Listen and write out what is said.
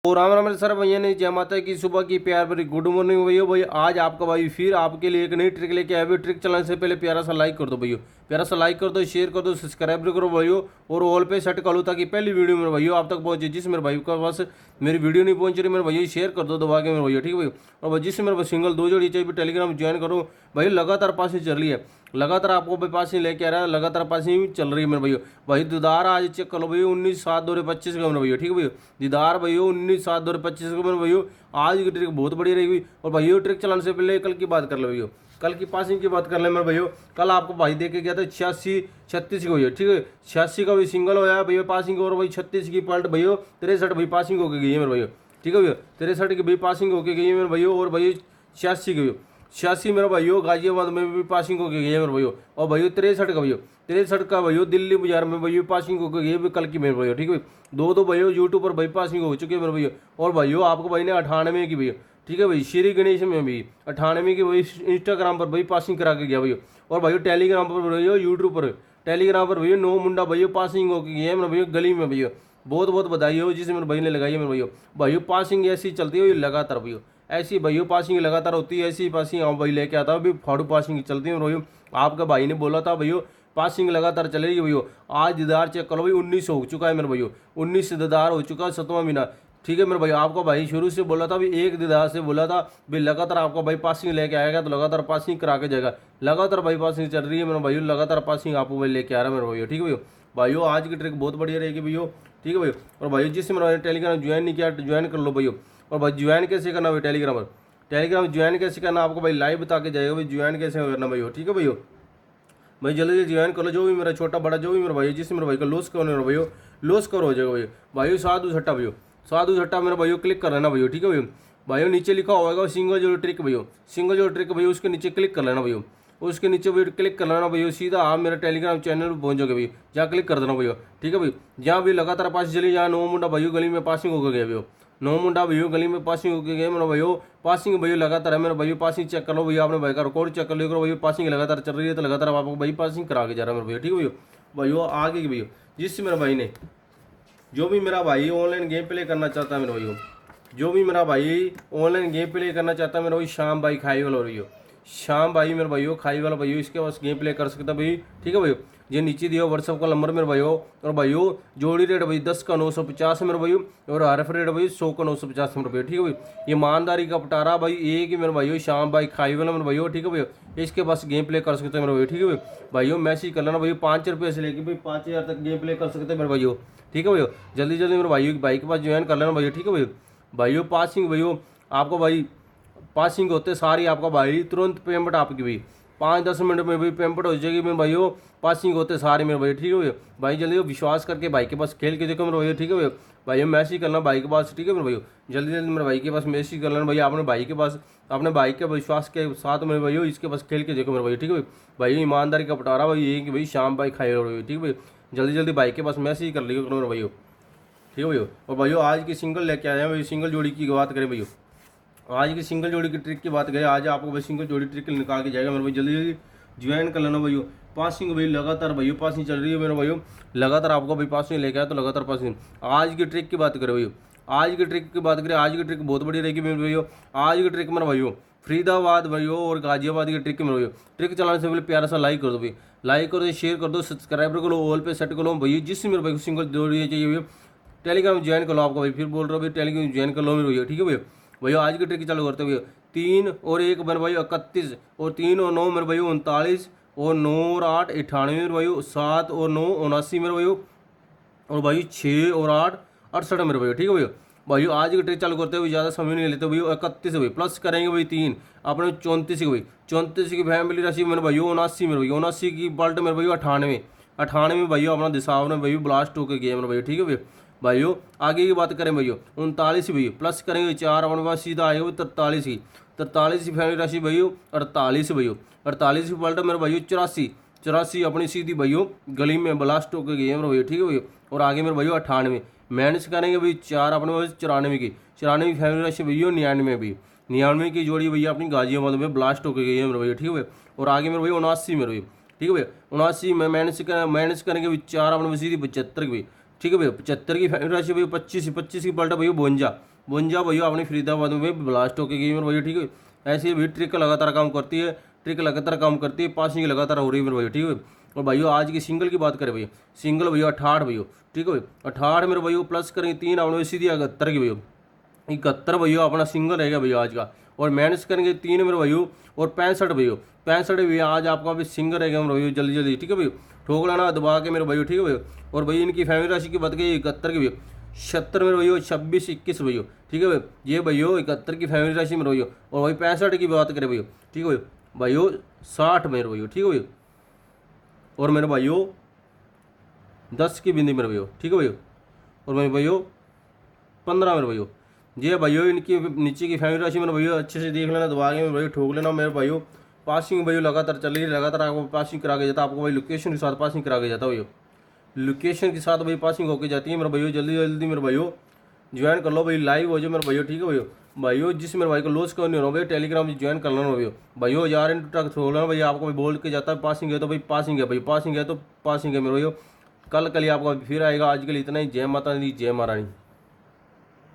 और राम राम सर भैया ने जय माता की सुबह की प्यार भरी गुड मॉर्निंग भैया। भाई आज आपका भाई फिर आपके लिए एक नई ट्रिक लेके आया। ट्रिक चलाने से पहले प्यारा सा लाइक कर दो भैया, प्यारा सा लाइक कर दो, शेयर कर दो, सब्सक्राइब भी करो भैया और ऑल पे सेट कर लो ताकि पहली वीडियो मेरे भैया आप तक पहुंचे। जिस मेरे भाई के पास मेरी वीडियो नहीं पहुंच रही मेरे भैया शेयर कर दो दबा के मेरे भैया, ठीक है भैया। और भाई जिससे मेरे सिंगल दो जोड़ी चाहिए टेलीग्राम ज्वाइन करो भाई। लगातार पासिंग चल रही है, लगातार आपको भाई पासिंग लेके आ रहा है, लगातार पासिंग चल रही है मेरे भैया। भाई दीदार आज चेक कर लो भैया 19/7/2025 का मेरे भैया, ठीक है भैया। दीदार भैया 19/7/2025 का मेरे भैया। आज की ट्रिक बहुत बढ़िया रहेगी। और भैया ट्रिक चलाने से पहले कल की बात कर लो भैया, कल की पासिंग की बात कर ले मेरे भैया। कल आपको भाई दे के गया था 86-36 का भैया, ठीक है। 86 का भी सिंगल होया भैया पासिंग, और भाई 36 की पलट भैया 63 भाई पासिंग होके गई है मेरे भैया, ठीक है भैया। 63 की भी पासिंग होके गई है मेरे भैया। और भैया 86 की भैया, 86 मेरा भाइयों गाजियाबाद में भी पासिंग होके गई है मेरे भैया। और भैया 63 का भैया, 63 का भैया दिल्ली बाजार में भैया पासिंग होके गई है कल की मेरे भैया, ठीक है। दो भैया यूट्यूब पर भाई पासिंग हो चुके हैं मेरे भैया। और भाइयों आपको भाई ने 98 की भैया, ठीक है भाई, श्री गणेश में भी 98 की भाई इंस्टाग्राम पर भाई पासिंग करा के गया भैया। और भाई टेलीग्राम पर भैया, यूट्यूब पर टेलीग्राम पर भैया 9 मुंडा भैया पासिंग होके गई है मेरे भैया गली में भैया। बहुत बहुत बधाई हो जिसे मेरे भाई ने लगाई है मेरे भैया। भाइयों पासिंग ऐसी चलती है लगातार भैया, ऐसी भैया पासिंग लगातार होती है, ऐसी पासिंग आप भाई लेके आता अभी फाड़ू पासिंग चलती है भैया। आपका भाई ने बोला था भैया पासिंग लगातार चलेगी भैया। आज दीदार चेक करो भाई 19 हो चुका है मेरे भैया, 19 दीदार हो चुका है 7वां महीना, ठीक है मेरे भाई। आपका भाई शुरू से बोला था भी एक दीदार से बोला था भाई लगातार आपका भाई पासिंग लेके आएगा तो लगातार पासिंग करा के जाएगा। लगातार भाई पासिंग चल रही है मेरे भाई, लगातार पासिंग आपको भाई लेके आ रहा है मेरे भैया, ठीक है भैया। भाइयों आज की ट्रिक बहुत बढ़िया रहेगी भैया, ठीक है भैया। और भाई जिससे मेरा टेलीग्राम ज्वाइन नहीं किया ज्वाइन कर लो भैया। और भाई ज्वाइन कैसे करना भाई टेलीग्राम पर, टेलीग्राम ज्वाइन कैसे करना आपको भाई लाइव बता के जाएगा भाई ज्वाइन कैसे करना भैया, ठीक है भैया। भाई जल्दी जल्दी ज्वाइन कर लो, जो भी मेरा छोटा बड़ा जो भी मेरा भाई जिससे मेरे भाई का लॉस करो मेरा भैया, लॉस करो हो जाएगा भैया। भाई साधु सट्टा भैया, साधु सट्टा मेरा भैया क्लिक कर लेना भैया, ठीक है भैया। भाई नीचे लिखा होगा सिंगल जो ट्रिक भैया, सिंगल जो ट्रिक भैया उसके नीचे क्लिक कर लेना भैया, उसके नीचे भी क्लिक कर लेना भैया। सीधा आप मेरा टेलीग्राम चैनल पर पहुंचोगे भैया, जहाँ क्लिक कर देना भैया, ठीक है भैया। जहाँ भी लगातार पास चली जहाँ 9 मुंडा भाई गली में पासिंग होकर गया भैया, 9 मुंडा भैया गली में पासिंग होकर गया मेरा भैया। पासिंग भैया लगातार है मेरा भैया, पासिंग चेक कर लो भैया, आपने भाई का रिकॉर्ड चेक कर लो भैया। पासिंग लगातार चल रही है तो लगातार आपको भाई पासिंग करा के जा रहा है मेरा भैया, ठीक है भैया। भैया आगे की भैया जिससे मेरा भाई ने जो भी मेरा भाई ऑनलाइन गेम प्ले करना चाहता है मेरा भैया, जो भी मेरा भाई ऑनलाइन गेम प्ले करना चाहता है मेरा भाई, शाम भाई खाई वाला भैया, शाम भाई मेरे भाइयों खाई वाला भैया इसके पास गेम प्ले कर सकता भाई, ठीक है भैया। ये नीचे दिया व्हाट्सअप का नंबर मेरे भाइयों। और भाइयों जोड़ी रेट भाई 10 का 950 मेरे भाइयों, और आरएफ रेट भाई 100 का 950 मेरे भैया, ठीक है भाई। ये ईमानदारी का पटारा भाई एक ही मेरे भाइयों शाम भाई खाई वाला मेरे भाइयों, ठीक है भैया। इसके पास गेम प्ले कर सकते हैं मेरे भैया, ठीक है भैया। भाइयों मैसेज कर लेना भैया, 5 रुपये से लेकर भाई 5000 तक गेम प्ले कर सकते हैं मेरे भाइयों, ठीक है भैया। जल्दी जल्दी मेरे भाइयों की बाइक के पास ज्वाइन कर लेना भैया, ठीक है भैया। भाइयों पासिंग भैया आपको भाई पासिंग होते सारी आपका भाई तुरंत पेमेंट आपकी भाई 5-10 मिनट में भी पेमेंट हो जाएगी मेरे भाइयों। पासिंग होते सारे मेरे भाई, ठीक है भैया। भाई जल्दी विश्वास करके भाई के पास खेल के देखो मेरे भैया, ठीक है भैया। भाई मैसेज करना भाई के पास, ठीक है मेरे भैया। जल्दी जल्दी मेरे भाई के पास मैसेज कर लेना भैया, अपने भाई के पास अपने भाई के विश्वास के साथ मेरे भैया इसके पास खेल के देखो मेरे भैया, ठीक है भाई। ईमानदारी का पटारा भाई ये कि भाई शाम भाई खाए भैया, ठीक है भैया। जल्दी जल्दी भाई के पास मैसेज कर लियो मेरे भैया, ठीक है भैया। और भैया आज की सिंगल लेके आए हैं भाई, सिंगल जोड़ी की बात करें भैया, आज की सिंगल जोड़ी की ट्रिक की बात करें, आज आपको भाई सिंगल जोड़ी ट्रिक निकाल के जाएगा मेरे भाई। जल्दी जल्दी ज्वाइन कर लेना भैया। पासिंग भाई लगातार भैया पासिंग चल रही है मेरे भाइयों, लगातार आपको भाई पासिंग लेके आया तो लगातार पासिंग। आज की ट्रिक की बात करें भैया, आज की ट्रिक की बात करें, आज की ट्रिक बहुत बड़ी रहेगी मेरे भैया। आज की ट्रिक मेरे भाइयों फरीदाबाद भैया और गाजियाबाद की ट्रिक मेरे भैया। ट्रिक चलाने से पहले प्यारा सा लाइक कर दो भाई, लाइक कर दो, शेयर कर दो, सब्सक्राइब कर लो, ऑल पे सेट कर लो भैया। जिससे मेरे भाई को सिंगल जोड़ी चाहिए भैया टेलीग्राम ज्वाइन कर लो, आपको भाई फिर बोल रहा हूँ भाई टेलीग्राम ज्वाइन कर लो मेरे भैया, ठीक है भैया। भैया आज की ट्रिक चालू करते भैया। 3 और 1 मेरे भाई 31, और 3 और 9 मेरे भाई 39, और 9 और 8 98 मेरे भाई, 7 और 9 79 मेरे भाई, और भाई 6 और 8 68 मेरे भाई, ठीक है भैया। भाई आज की ट्रिक चालू करते हुए ज़्यादा समय नहीं लेते भाई। 31 भाई प्लस करेंगे भाई 3 अपने 34 की भाई, 34 की फैमिली राशि मेरे भाई 79 मेरे भाई, 79 की पल्ट मेरे भाई 98, 98 भाई अपना दिशाव में भाई ब्लास्ट होकर गया मेरे भाई, ठीक है भैया। भाइयों आगे की बात करें भैया 39 भैया प्लस करेंगे 4 अपने पास सीधा आएगा भाई 43 की, 43 की फैमिली राशि भैया 48 भैया, 48 की पलटा मेरे भाइयों 84, 84 अपनी सीधी भैया गली में ब्लास्ट होकर गई है मेरे भैया, ठीक है भैया। और आगे मेरे भैया 98 माइनस करेंगे भाई 4 अपने पास 94 की, 94 की फैमिली राशि भैया 99 भी, 99 की जोड़ी भैया अपनी गाजियाबाद में ब्लास्ट होकर गई है मेरे भैया, ठीक है भैया। और आगे मेरे भैया 79 मेरे भैया, ठीक है भैया। 79 में माइनस करेंगे भाई 4 अपने पास सीधी 75 की, ठीक है भैया। 75 की फैमिली राशि भैया 25 की पलटा भैया 52, 52 भैया अपनी फरीदाबाद में ब्लास्ट होकर गई मेरे भैया, ठीक है। ऐसे भी ट्रिक लगातार काम करती है, ट्रिक लगातार काम करती है, पासिंग लगातार हो रही है मेरे भैया, ठीक है। और भैया आज की सिंगल की बात करें भैया, सिंगल भैया 68 भैया, ठीक है भैया। 68 मेरे भैया प्लस करेंगे 3 आवड़े सीधी 71 की भैया, 71 भैया अपना सिंगल रहेगा भैया आज का। और माइनस करेंगे 3 मेरे भैया और 65 भैया, 65 भैया आज आपका भी सिंगल रहेगा मेरे भैया, जल्दी जल्दी, ठीक है भैया। ठोक लाना दबा के मेरे भैया, ठीक है भैया। और भैया इनकी फैमिली राशि की बात करिए 71 की भैया, 76 मेरे भैया, 26 21 भैया, ठीक है भैया। ये भैया 71 की फैमिली राशि मेरे भैया। और भाई 65 की बात करें भैया, ठीक है भैया, भाइयों 60 मेरे भैया, ठीक है भैया। और मेरे भाइयों 10 की बिंदी मेरे भैया, ठीक है भैया। और मेरे भाइयों 15 मेरे भैया। जी भाइयों इनकी नीचे की फैमिली राशि मेरे भैया अच्छे से देख लेना, दबा के मेरे भैया ठोक लेना मेरे भाइयों। पासिंग भैया लगातार चल रही है, लगातार आपको पासिंग करा के जाता है, आपको भाई लोकेशन के साथ पासिंग करा के जाता है भैया, लोकेशन के साथ भाई पासिंग होके जाती है मेरे भाइयों। जल्दी जल्दी मेरे भाइयों ज्वाइन कर लो भाई, लाइव हो जाओ मेरे भाइयों, ठीक है भैया। भाइयों जिस मेरे भाई को लॉस करनी हो रहा भैया, टेलीग्राम ज्वाइन कर लेना भैया। भाइयों यार इन ट्रक छोड़ लेना भैया, आपको भाई बोल के जाता है पासिंग है तो भाई पासिंग है भाई, पासिंग है तो पासिंग है मेरे भाइयों। कल कल आपका फिर आएगा, आज के लिए इतना ही। जय माता दी, जय महारानी।